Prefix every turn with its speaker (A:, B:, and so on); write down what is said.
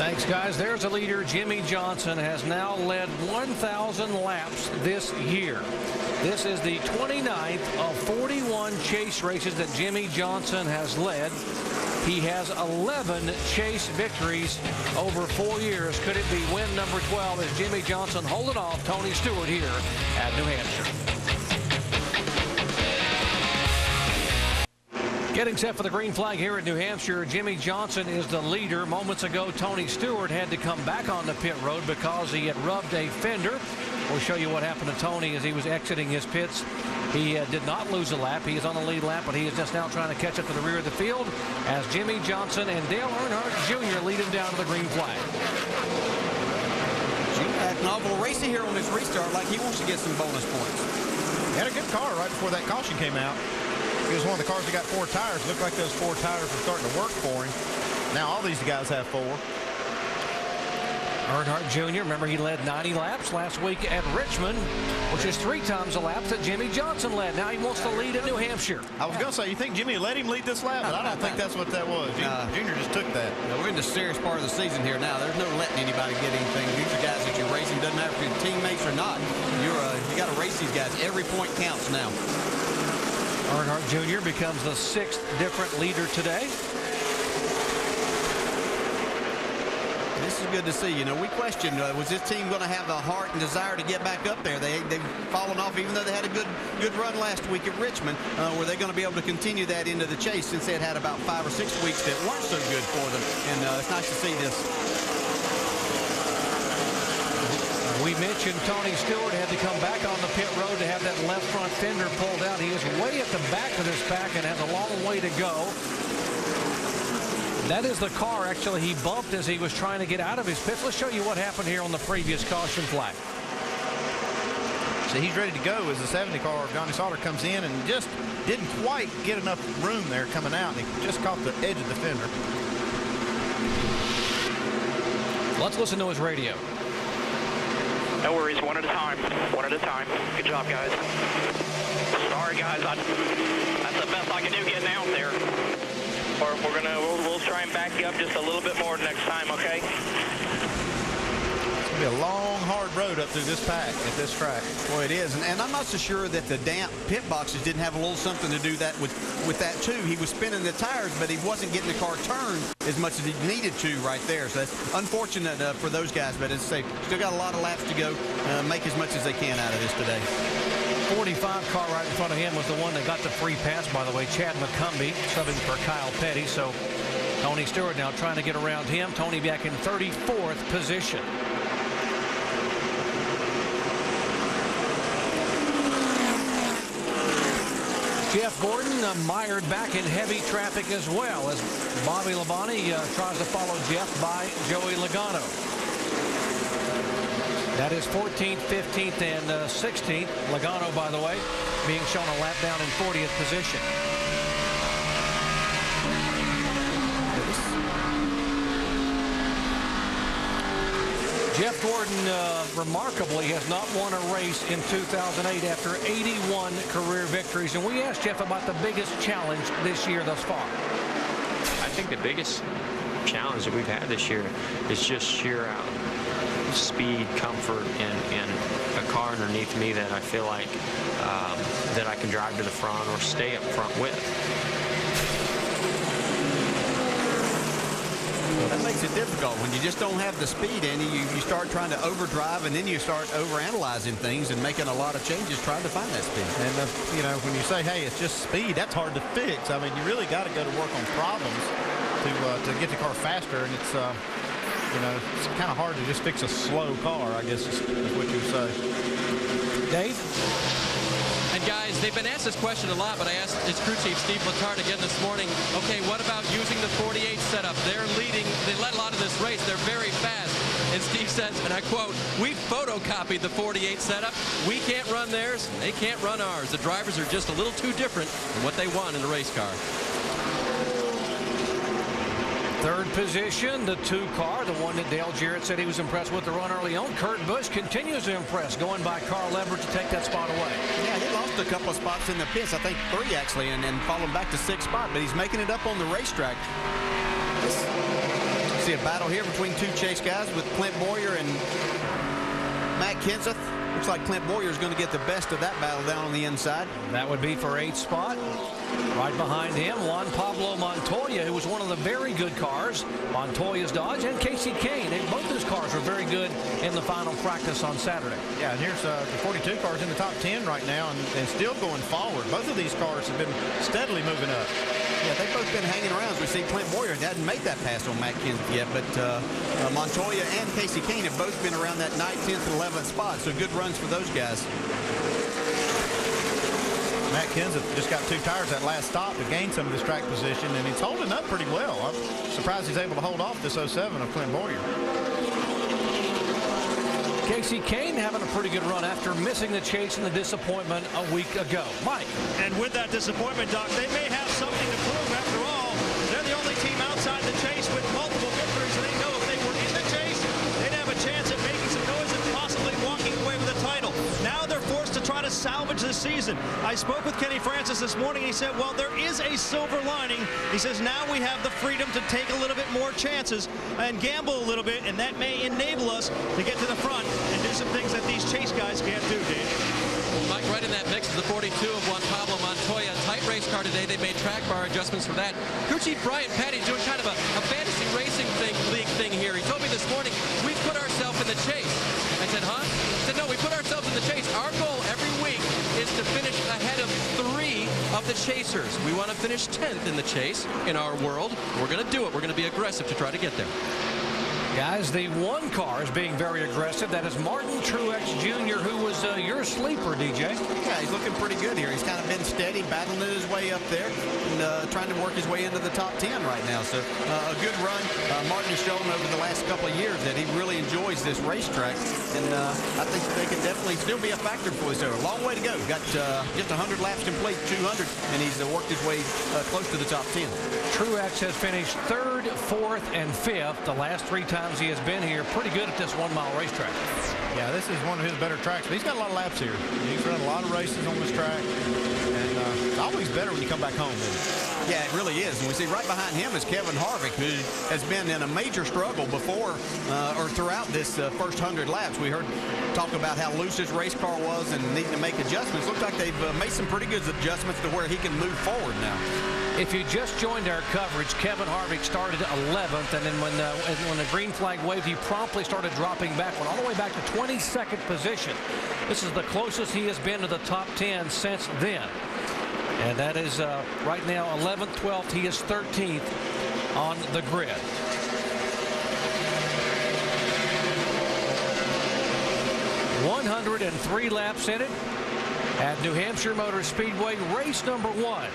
A: Thanks, guys. There's a leader. Jimmie Johnson has now led 1,000 laps this year. This is the 29th of 41 chase races that Jimmie Johnson has led. He has 11 chase victories over 4 years. Could it be win number 12 as Jimmie Johnson holding off Tony Stewart here at New Hampshire? Getting set for the green flag here at New Hampshire. Jimmie Johnson is the leader. Moments ago, Tony Stewart had to come back on the pit road because he had rubbed a fender. We'll show you what happened to Tony as he was exiting his pits. He did not lose a lap. He is on the lead lap, but he is just now trying to catch up to the rear of the field as Jimmie Johnson and Dale Earnhardt Jr. lead him down to the green flag.
B: Acting awful racy here on this restart, like he wants to get some bonus points.
C: He had a good car right before that caution came out. He was one of the cars that got 4 tires. Looked like those 4 tires were starting to work for him. Now all these guys have 4.
A: Earnhardt Jr., remember he led 90 laps last week at Richmond, which is 3 times the laps that Jimmie Johnson led. Now he wants to lead at New Hampshire.
C: I was going to say, you think Jimmie let him lead this lap? But I don't think that's what that was. Junior just took that.
B: We're in the serious part of the season here now. There's no letting anybody get anything. These are guys that you're racing. Doesn't matter if you're teammates or not. You got to race these guys. Every point counts now.
A: Earnhardt Jr. becomes the 6th different leader today.
B: This is good to see. You know, we questioned, was this team going to have the heart and desire to get back up there? They've fallen off, even though they had a good run last week at Richmond. Were they going to be able to continue that into the chase since they had about 5 or 6 weeks that weren't so good for them? And it's nice to see this.
A: We mentioned Tony Stewart had to come back on the pit road to have that left front fender pulled out. He is way at the back of this pack and has a long way to go. That is the car, actually, he bumped as he was trying to get out of his pits. Let's show you what happened here on the previous caution flag.
C: So he's ready to go as the 70 car of Johnny Sauter comes in and just didn't quite get enough room there coming out. And he just caught the edge of the fender.
A: Let's listen to his radio.
D: No worries, one at a time. One at a time. Good job, guys. Sorry, guys. That's the best I can do getting out there. We'll try and back you up just a little bit more next time, okay?
C: It's going to be a long, hard road up through this pack at this track.
B: Boy, it is. And I'm not so sure that the damp pit boxes didn't have a little something to do that with that, too. He was spinning the tires, but he wasn't getting the car turned as much as he needed to right there. So that's unfortunate for those guys. But as I say, still got a lot of laps to go. Make as much as they can out of this today.
A: 45 car right in front of him was the one that got the free pass, by the way. Chad McCumbee subbing for Kyle Petty. So Tony Stewart now trying to get around him. Tony back in 34th position. Jeff Gordon mired back in heavy traffic as well as Bobby Labonte tries to follow Jeff by Joey Logano. That is 14th, 15th, and 16th. Logano, by the way, being shown a lap down in 40th position. Jeff Gordon remarkably has not won a race in 2008 after 81 career victories. And we asked Jeff about the biggest challenge this year thus far.
E: I think the biggest challenge that we've had this year is just sheer speed, comfort, and a car underneath me that I feel like that I can drive to the front or stay up front with.
B: That makes it difficult when you just don't have the speed in you. You start trying to overdrive, and then you start overanalyzing things and making a lot of changes trying to find that speed.
C: And you know, when you say, hey, it's just speed, that's hard to fix. I mean, you really got to go to work on problems to get the car faster, and it's you know, it's kind of hard to just fix a slow car, I guess is what you would say.
A: Dave?
F: And guys, they've been asked this question a lot, but I asked its crew chief Steve Letarte again this morning, okay, what about using the 48 setup? They're leading, they led a lot of this race, they're very fast. And Steve says, and I quote, we photocopied the 48 setup. We can't run theirs, they can't run ours. The drivers are just a little too different than what they want in a race car.
A: Third position, the 2 car, the one that Dale Jarrett said he was impressed with the run early on. Kurt Busch continues to impress, going by Carl Everett to take that spot away.
B: Yeah, he lost a couple of spots in the pits, I think 3 actually, and falling back to 6th spot, but he's making it up on the racetrack. See a battle here between two chase guys with Clint Boyer and Matt Kenseth. Looks like Clint Boyer is going to get the best of that battle down on the inside.
A: That would be for 8th spot. Right behind him, Juan Pablo Montoya, who was one of the very good cars, Montoya's Dodge, and Casey Kane. And both those cars were very good in the final practice on Saturday.
C: Yeah, and here's the 42 cars in the top 10 right now and still going forward. Both of these cars have been steadily moving up.
B: Yeah, they've both been hanging around. As we see Clint Boyer hasn't made that pass on Matt Kenseth yet, but Montoya and Casey Kane have both been around that 9th, 10th, and 11th spot, so good runs for those guys.
C: Matt Kenseth just got 2 tires that last stop to gain some of this track position, and he's holding up pretty well. I'm surprised he's able to hold off this 07 of Clint Boyer.
A: Casey Kane having a pretty good run after missing the chase and the disappointment a week ago. Mike.
G: And with that disappointment, Doc, they may have something to prove. After all, they're the only team outside the chase with multiple victories. They know if they were in the chase, they'd have a chance at making some noise and possibly walking away with a title. Now they're forced to try to salvage this season. I spoke with Kenny Francis this morning. He said, well, there is a silver lining. He says, now we have the freedom to take a little bit more chances and gamble a little bit, and that may enable us to get to the front and do some things that these chase guys can't do, Dave.
F: Mike, right in that mix is the 42 of Juan Pablo Montoya. Tight race car today. They made track bar adjustments for that. Crew Chief Brian Petty doing kind of a fantasy racing league thing here. He told me this morning, we put ourselves in the chase. I said, huh? He said, no, we put ourselves in the chase. Our goal every week is to finish ahead of 3 of the chasers. We want to finish 10th in the chase in our world. We're going to do it. We're going to be aggressive to try to get there.
A: Guys, the 1 car is being very aggressive. That is Martin Truex Jr., who was your sleeper, DJ.
B: Yeah, he's looking pretty good here. He's kind of been steady, battling his way up there, and trying to work his way into the top 10 right now. So a good run. Martin has shown over the last couple of years that he really enjoys this racetrack, and I think they can definitely still be a factor for us there. A long way to go. Got just 100 laps complete, 200, and he's worked his way close to the top 10.
A: Truex has finished 3rd, 4th, and 5th the last 3 times he has been here. Pretty good at this 1-mile racetrack.
C: Yeah, this is one of his better tracks, but he's got a lot of laps here. He's run a lot of races on this track, and it's always better when you come back home, isn't it?
B: Yeah, it really is. And we see right behind him is Kevin Harvick, who has been in a major struggle before or throughout this first 100 laps. We heard talk about how loose his race car was and needing to make adjustments. Looks like they've made some pretty good adjustments to where he can move forward now.
A: If you just joined our coverage, Kevin Harvick started 11th, and then when the green flag waved, he promptly started dropping back, went all the way back to 22nd position. This is the closest he has been to the top 10 since then. And that is right now 11th, 12th. He is 13th on the grid. .103 laps in it at New Hampshire Motor Speedway, race number 1.